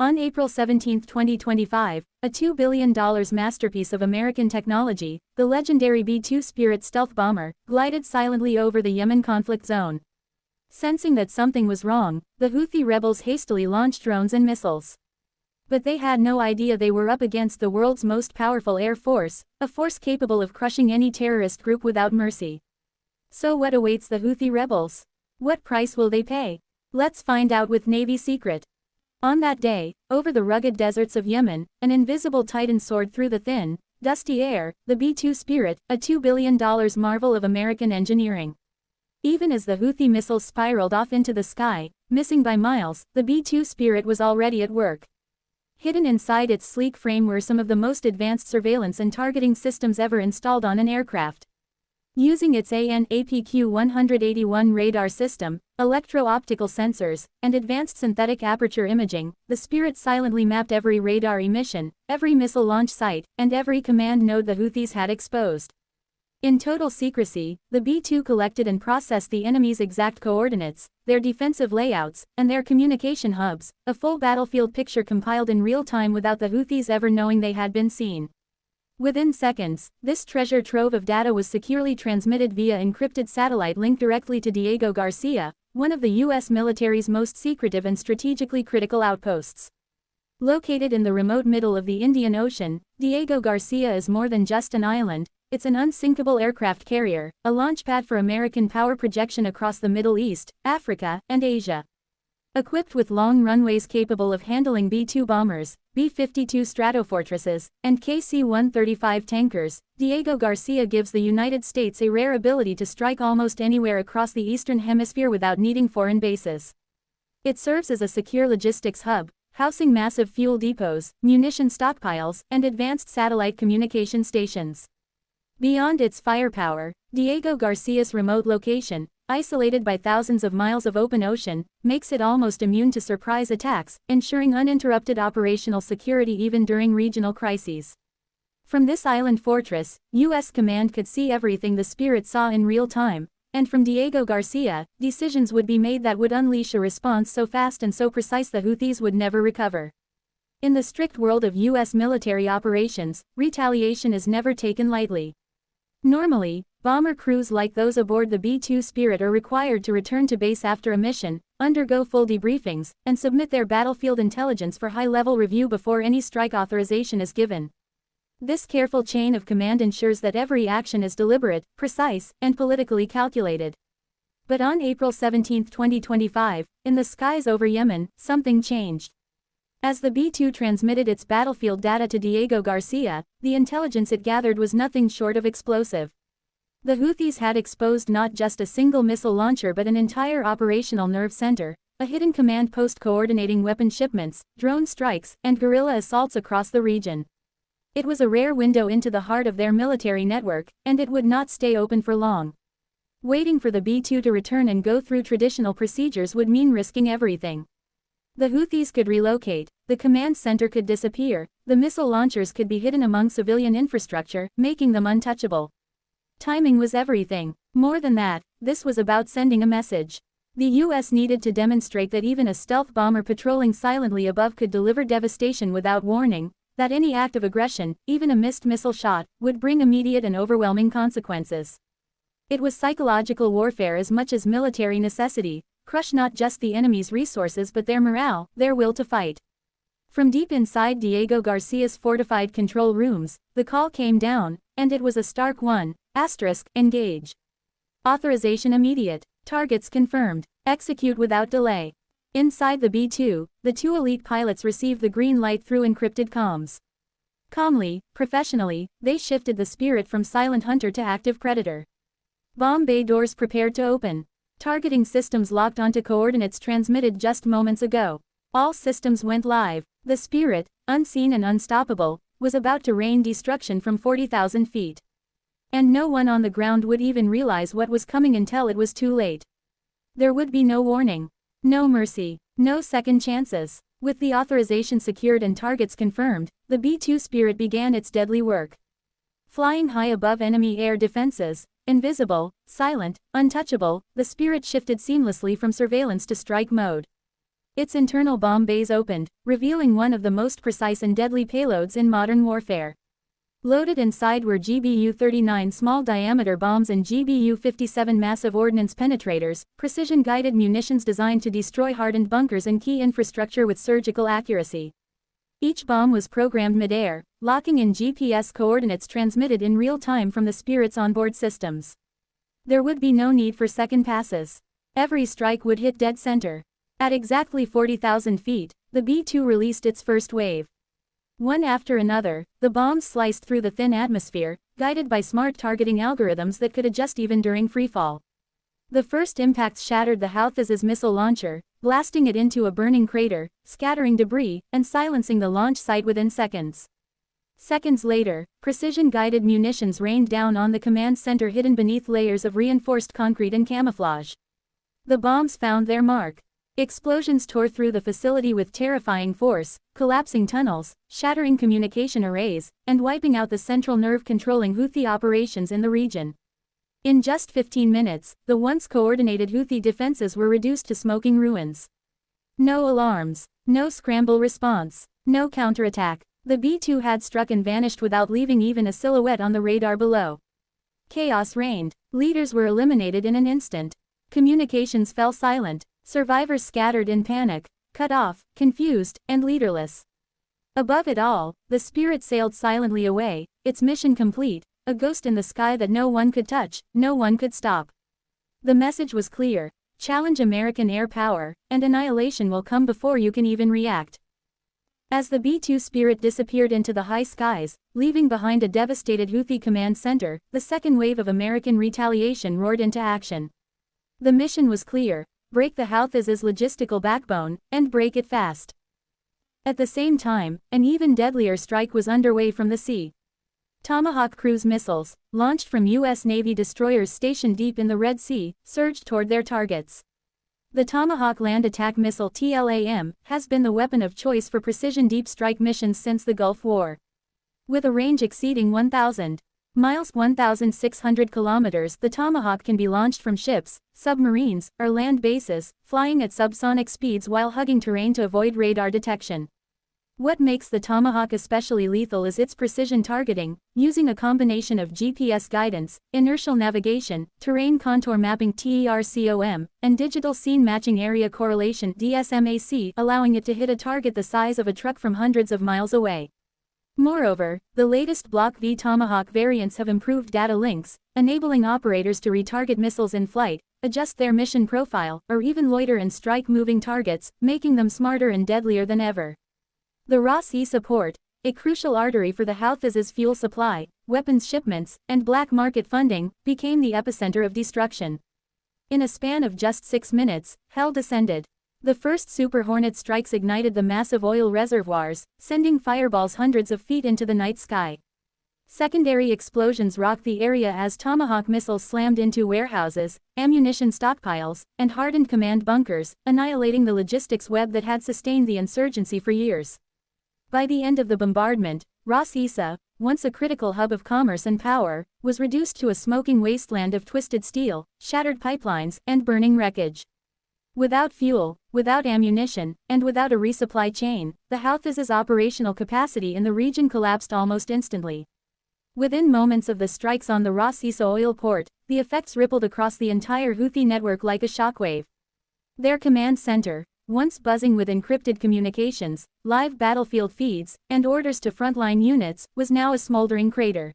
On April 17, 2025, a $2 billion masterpiece of American technology, the legendary B-2 Spirit stealth bomber, glided silently over the Yemen conflict zone. Sensing that something was wrong, the Houthi rebels hastily launched drones and missiles. But they had no idea they were up against the world's most powerful air force, a force capable of crushing any terrorist group without mercy. So what awaits the Houthi rebels? What price will they pay? Let's find out with Navy Secret. On that day, over the rugged deserts of Yemen, an invisible titan soared through the thin, dusty air, the B-2 Spirit, a $2 billion marvel of American engineering. Even as the Houthi missiles spiraled off into the sky, missing by miles, the B-2 Spirit was already at work. Hidden inside its sleek frame were some of the most advanced surveillance and targeting systems ever installed on an aircraft. Using its AN/APQ-181 radar system, electro-optical sensors, and advanced synthetic aperture imaging, the Spirit silently mapped every radar emission, every missile launch site, and every command node the Houthis had exposed. In total secrecy, the B-2 collected and processed the enemy's exact coordinates, their defensive layouts, and their communication hubs, a full battlefield picture compiled in real time without the Houthis ever knowing they had been seen. Within seconds, this treasure trove of data was securely transmitted via encrypted satellite link directly to Diego Garcia, one of the U.S. military's most secretive and strategically critical outposts. Located in the remote middle of the Indian Ocean, Diego Garcia is more than just an island, it's an unsinkable aircraft carrier, a launchpad for American power projection across the Middle East, Africa, and Asia. Equipped with long runways capable of handling B-2 bombers, B-52 Stratofortresses, and KC-135 tankers, Diego Garcia gives the United States a rare ability to strike almost anywhere across the Eastern Hemisphere without needing foreign bases. It serves as a secure logistics hub, housing massive fuel depots, munition stockpiles, and advanced satellite communication stations. Beyond its firepower, Diego Garcia's remote location, isolated by thousands of miles of open ocean, makes it almost immune to surprise attacks, ensuring uninterrupted operational security even during regional crises. From this island fortress, U.S. command could see everything the Spirit saw in real time, and from Diego Garcia, decisions would be made that would unleash a response so fast and so precise the Houthis would never recover. In the strict world of U.S. military operations, retaliation is never taken lightly. Normally, bomber crews like those aboard the B-2 Spirit are required to return to base after a mission, undergo full debriefings, and submit their battlefield intelligence for high-level review before any strike authorization is given. This careful chain of command ensures that every action is deliberate, precise, and politically calculated. But on April 17, 2025, in the skies over Yemen, something changed. As the B-2 transmitted its battlefield data to Diego Garcia, the intelligence it gathered was nothing short of explosive. The Houthis had exposed not just a single missile launcher but an entire operational nerve center, a hidden command post coordinating weapon shipments, drone strikes, and guerrilla assaults across the region. It was a rare window into the heart of their military network, and it would not stay open for long. Waiting for the B-2 to return and go through traditional procedures would mean risking everything. The Houthis could relocate, the command center could disappear, the missile launchers could be hidden among civilian infrastructure, making them untouchable. Timing was everything. More than that, this was about sending a message. The U.S. needed to demonstrate that even a stealth bomber patrolling silently above could deliver devastation without warning, that any act of aggression, even a missed missile shot, would bring immediate and overwhelming consequences. It was psychological warfare as much as military necessity. Crush not just the enemy's resources but their morale, their will to fight. From deep inside Diego Garcia's fortified control rooms, the call came down, and it was a stark one: engage. Authorization immediate. Targets confirmed. Execute without delay. Inside the B-2, the two elite pilots received the green light through encrypted comms. Calmly, professionally, they shifted the Spirit from silent hunter to active predator. Bomb bay doors prepared to open. Targeting systems locked onto coordinates transmitted just moments ago. All systems went live. The Spirit, unseen and unstoppable, was about to rain destruction from 40,000 feet. And no one on the ground would even realize what was coming until it was too late. There would be no warning. No mercy. No second chances. With the authorization secured and targets confirmed, the B-2 Spirit began its deadly work. Flying high above enemy air defenses, invisible, silent, untouchable, the Spirit shifted seamlessly from surveillance to strike mode. Its internal bomb bays opened, revealing one of the most precise and deadly payloads in modern warfare. Loaded inside were GBU-39 small-diameter bombs and GBU-57 massive ordnance penetrators, precision-guided munitions designed to destroy hardened bunkers and key infrastructure with surgical accuracy. Each bomb was programmed mid-air, locking in GPS coordinates transmitted in real time from the Spirit's onboard systems. There would be no need for second passes. Every strike would hit dead center. At exactly 40,000 feet, the B-2 released its first wave. One after another, the bombs sliced through the thin atmosphere, guided by smart targeting algorithms that could adjust even during freefall. The first impacts shattered the Houthis' missile launcher, blasting it into a burning crater, scattering debris, and silencing the launch site within seconds. Seconds later, precision-guided munitions rained down on the command center hidden beneath layers of reinforced concrete and camouflage. The bombs found their mark. Explosions tore through the facility with terrifying force, collapsing tunnels, shattering communication arrays, and wiping out the central nerve controlling Houthi operations in the region. In just 15 minutes, the once coordinated Houthi defenses were reduced to smoking ruins. No alarms, no scramble response, no counterattack. The B-2 had struck and vanished without leaving even a silhouette on the radar below. Chaos reigned. Leaders were eliminated in an instant. Communications fell silent. Survivors scattered in panic, cut off, confused, and leaderless. Above it all, the Spirit sailed silently away, its mission complete, a ghost in the sky that no one could touch, no one could stop. The message was clear: challenge American air power, and annihilation will come before you can even react. As the B-2 Spirit disappeared into the high skies, leaving behind a devastated Houthi command center, the second wave of American retaliation roared into action. The mission was clear: break the Houthis' logistical backbone, and break it fast. At the same time, an even deadlier strike was underway from the sea. Tomahawk cruise missiles, launched from U.S. Navy destroyers stationed deep in the Red Sea, surged toward their targets. The Tomahawk land attack missile TLAM has been the weapon of choice for precision deep strike missions since the Gulf War. With a range exceeding 1,000 miles 1,600 kilometers, the Tomahawk can be launched from ships, submarines, or land bases, flying at subsonic speeds while hugging terrain to avoid radar detection. What makes the Tomahawk especially lethal is its precision targeting, using a combination of GPS guidance, inertial navigation, terrain contour mapping (TERCOM), and digital scene matching area correlation (DSMAC), allowing it to hit a target the size of a truck from hundreds of miles away. Moreover, the latest Block V Tomahawk variants have improved data links, enabling operators to retarget missiles in flight, adjust their mission profile, or even loiter and strike moving targets, making them smarter and deadlier than ever. The Ras Issa port, a crucial artery for the Houthis' fuel supply, weapons shipments, and black market funding, became the epicenter of destruction. In a span of just 6 minutes, hell descended. The first Super Hornet strikes ignited the massive oil reservoirs, sending fireballs hundreds of feet into the night sky. Secondary explosions rocked the area as Tomahawk missiles slammed into warehouses, ammunition stockpiles, and hardened command bunkers, annihilating the logistics web that had sustained the insurgency for years. By the end of the bombardment, Ras Issa, once a critical hub of commerce and power, was reduced to a smoking wasteland of twisted steel, shattered pipelines, and burning wreckage. Without fuel, without ammunition, and without a resupply chain, the Houthis' operational capacity in the region collapsed almost instantly. Within moments of the strikes on the Ras Issa oil port, the effects rippled across the entire Houthi network like a shockwave. Their command center, once buzzing with encrypted communications, live battlefield feeds, and orders to frontline units, was now a smoldering crater.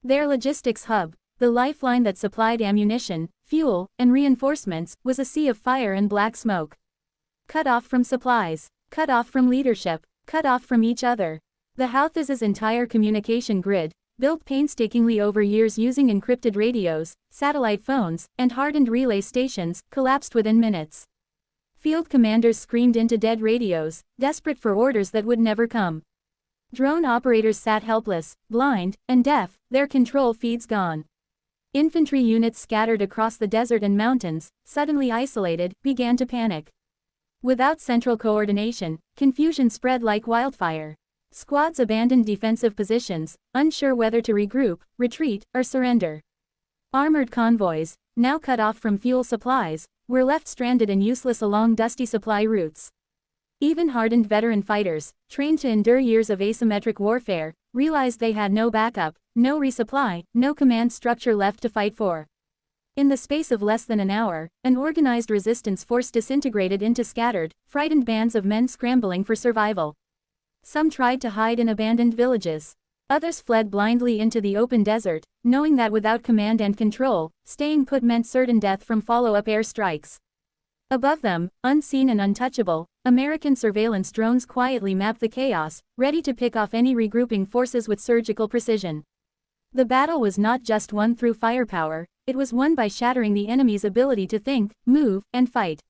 Their logistics hub, the lifeline that supplied ammunition, fuel, and reinforcements, was a sea of fire and black smoke. Cut off from supplies, cut off from leadership, cut off from each other. The Houthis' entire communication grid, built painstakingly over years using encrypted radios, satellite phones, and hardened relay stations, collapsed within minutes. Field commanders screamed into dead radios, desperate for orders that would never come. Drone operators sat helpless, blind, and deaf, their control feeds gone. Infantry units scattered across the desert and mountains, suddenly isolated, began to panic. Without central coordination, confusion spread like wildfire. Squads abandoned defensive positions, unsure whether to regroup, retreat, or surrender. Armored convoys, now cut off from fuel supplies, were left stranded and useless along dusty supply routes. Even hardened veteran fighters, trained to endure years of asymmetric warfare, realized they had no backup, no resupply, no command structure left to fight for. In the space of less than an hour, an organized resistance force disintegrated into scattered, frightened bands of men scrambling for survival. Some tried to hide in abandoned villages. Others fled blindly into the open desert, knowing that without command and control, staying put meant certain death from follow-up air strikes. Above them, unseen and untouchable, American surveillance drones quietly mapped the chaos, ready to pick off any regrouping forces with surgical precision. The battle was not just won through firepower, it was won by shattering the enemy's ability to think, move, and fight.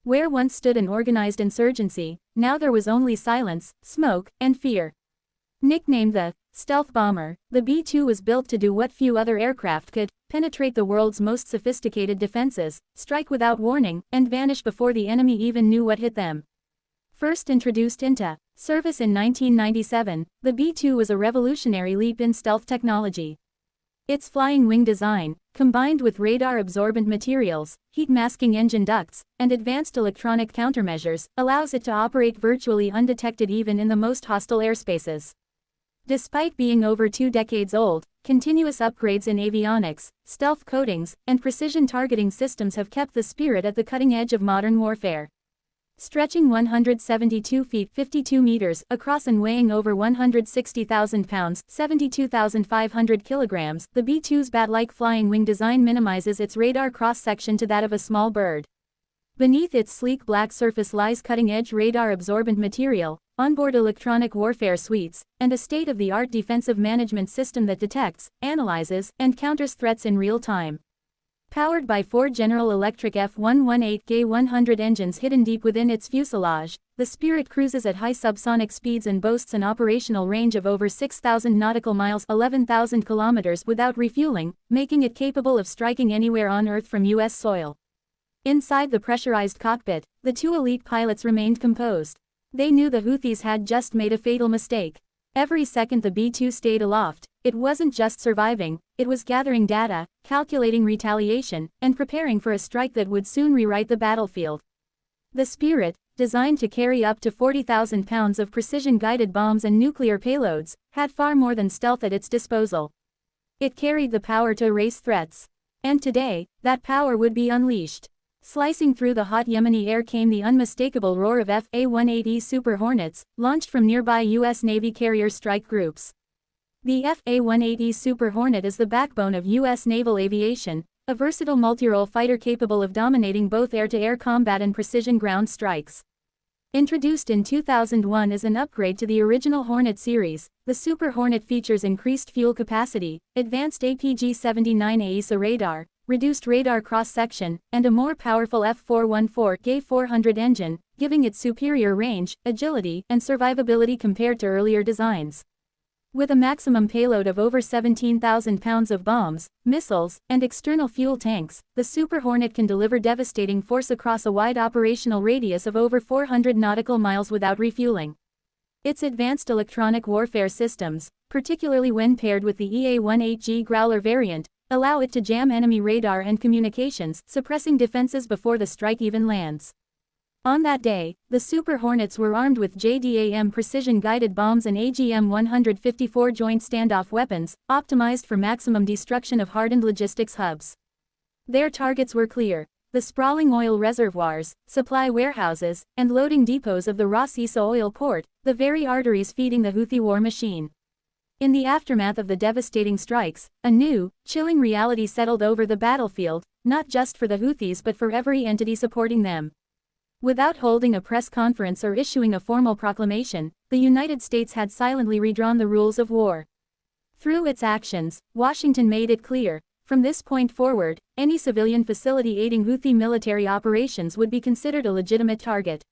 Where once stood an organized insurgency, now there was only silence, smoke, and fear. Nicknamed the stealth bomber, the B-2 was built to do what few other aircraft could: penetrate the world's most sophisticated defenses, strike without warning, and vanish before the enemy even knew what hit them. First introduced into service in 1997, the B-2 was a revolutionary leap in stealth technology. Its flying wing design, combined with radar-absorbent materials, heat-masking engine ducts, and advanced electronic countermeasures, allows it to operate virtually undetected even in the most hostile airspaces. Despite being over 2 decades old, continuous upgrades in avionics, stealth coatings, and precision targeting systems have kept the Spirit at the cutting edge of modern warfare. Stretching 172 feet 52 meters across and weighing over 160,000 pounds 72,500 kilograms, the B-2's bat-like flying wing design minimizes its radar cross-section to that of a small bird. Beneath its sleek black surface lies cutting-edge radar-absorbent material, onboard electronic warfare suites, and a state-of-the-art defensive management system that detects, analyzes, and counters threats in real time. Powered by 4 General Electric F118G100 engines hidden deep within its fuselage, the Spirit cruises at high subsonic speeds and boasts an operational range of over 6,000 nautical miles 11,000 kilometers without refueling, making it capable of striking anywhere on Earth from U.S. soil. Inside the pressurized cockpit, the 2 elite pilots remained composed. They knew the Houthis had just made a fatal mistake. Every second the B-2 stayed aloft, it wasn't just surviving, it was gathering data, calculating retaliation, and preparing for a strike that would soon rewrite the battlefield. The Spirit, designed to carry up to 40,000 pounds of precision-guided bombs and nuclear payloads, had far more than stealth at its disposal. It carried the power to erase threats. And today, that power would be unleashed. Slicing through the hot Yemeni air came the unmistakable roar of F-A-18E Super Hornets, launched from nearby U.S. Navy carrier strike groups. The F-A-18E Super Hornet is the backbone of U.S. naval aviation, a versatile multi-role fighter capable of dominating both air-to-air combat and precision ground strikes. Introduced in 2001 as an upgrade to the original Hornet series, the Super Hornet features increased fuel capacity, advanced APG-79 AESA radar, reduced radar cross-section, and a more powerful F414G400 engine, giving it superior range, agility, and survivability compared to earlier designs. With a maximum payload of over 17,000 pounds of bombs, missiles, and external fuel tanks, the Super Hornet can deliver devastating force across a wide operational radius of over 400 nautical miles without refueling. Its advanced electronic warfare systems, particularly when paired with the EA-18G Growler variant, allow it to jam enemy radar and communications, suppressing defenses before the strike even lands. On that day, the Super Hornets were armed with JDAM precision-guided bombs and AGM-154 joint standoff weapons, optimized for maximum destruction of hardened logistics hubs. Their targets were clear: the sprawling oil reservoirs, supply warehouses, and loading depots of the Ras Issa oil port, the very arteries feeding the Houthi war machine. In the aftermath of the devastating strikes, a new, chilling reality settled over the battlefield, not just for the Houthis but for every entity supporting them. Without holding a press conference or issuing a formal proclamation, the United States had silently redrawn the rules of war. Through its actions, Washington made it clear: from this point forward, any civilian facility aiding Houthi military operations would be considered a legitimate target.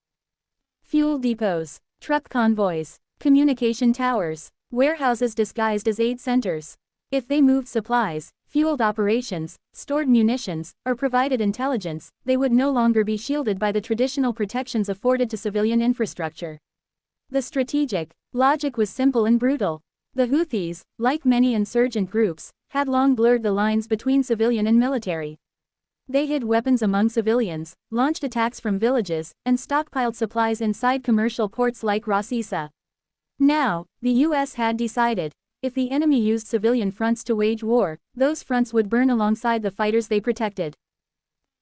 Fuel depots, truck convoys, communication towers, warehouses disguised as aid centers. If they moved supplies, fueled operations, stored munitions, or provided intelligence, they would no longer be shielded by the traditional protections afforded to civilian infrastructure. The strategic logic was simple and brutal. The Houthis, like many insurgent groups, had long blurred the lines between civilian and military. They hid weapons among civilians, launched attacks from villages, and stockpiled supplies inside commercial ports like Ras Issa. Now, the US had decided, if the enemy used civilian fronts to wage war, those fronts would burn alongside the fighters they protected.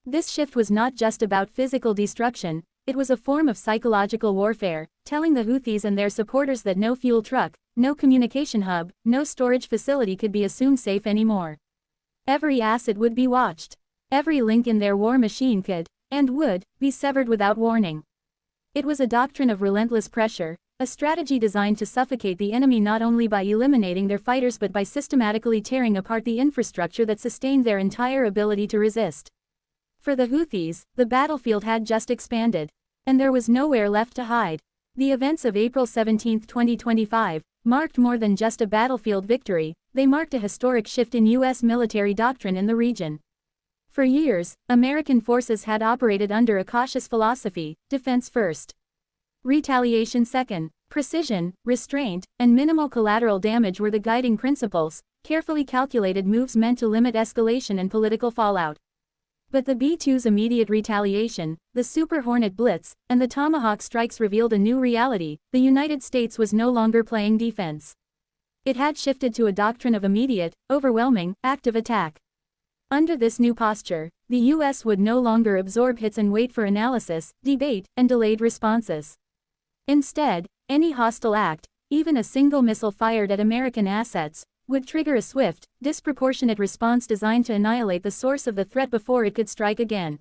This shift was not just about physical destruction, it was a form of psychological warfare, telling the Houthis and their supporters that no fuel truck, no communication hub, no storage facility could be assumed safe anymore. Every asset would be watched. Every link in their war machine could, and would, be severed without warning. It was a doctrine of relentless pressure, a strategy designed to suffocate the enemy not only by eliminating their fighters but by systematically tearing apart the infrastructure that sustained their entire ability to resist. For the Houthis, the battlefield had just expanded, and there was nowhere left to hide. The events of April 17, 2025, marked more than just a battlefield victory, they marked a historic shift in U.S. military doctrine in the region. For years, American forces had operated under a cautious philosophy: defense first, retaliation second. Precision, restraint, and minimal collateral damage were the guiding principles, carefully calculated moves meant to limit escalation and political fallout. But the B-2's immediate retaliation, the Super Hornet Blitz, and the Tomahawk strikes revealed a new reality: the United States was no longer playing defense. It had shifted to a doctrine of immediate, overwhelming, active attack. Under this new posture, the U.S. would no longer absorb hits and wait for analysis, debate, and delayed responses. Instead, any hostile act, even a single missile fired at American assets, would trigger a swift, disproportionate response designed to annihilate the source of the threat before it could strike again.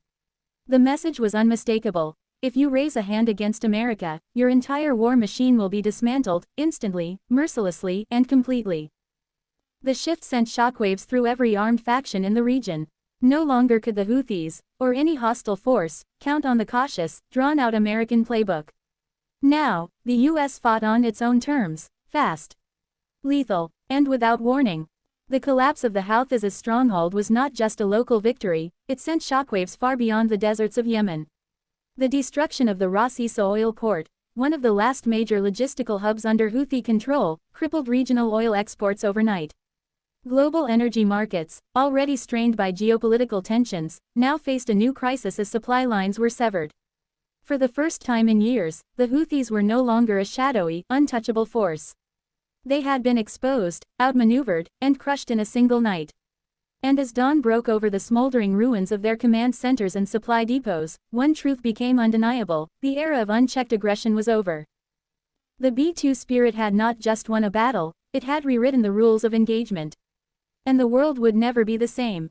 The message was unmistakable: if you raise a hand against America, your entire war machine will be dismantled, instantly, mercilessly, and completely. The shift sent shockwaves through every armed faction in the region. No longer could the Houthis, or any hostile force, count on the cautious, drawn-out American playbook. Now, the U.S. fought on its own terms: fast, lethal, and without warning. The collapse of the Houthis' stronghold was not just a local victory, it sent shockwaves far beyond the deserts of Yemen. The destruction of the Ras Issa oil port, one of the last major logistical hubs under Houthi control, crippled regional oil exports overnight. Global energy markets, already strained by geopolitical tensions, now faced a new crisis as supply lines were severed. For the first time in years, the Houthis were no longer a shadowy, untouchable force. They had been exposed, outmaneuvered, and crushed in a single night. And as dawn broke over the smoldering ruins of their command centers and supply depots, one truth became undeniable: the era of unchecked aggression was over. The B-2 spirit had not just won a battle, it had rewritten the rules of engagement. And the world would never be the same.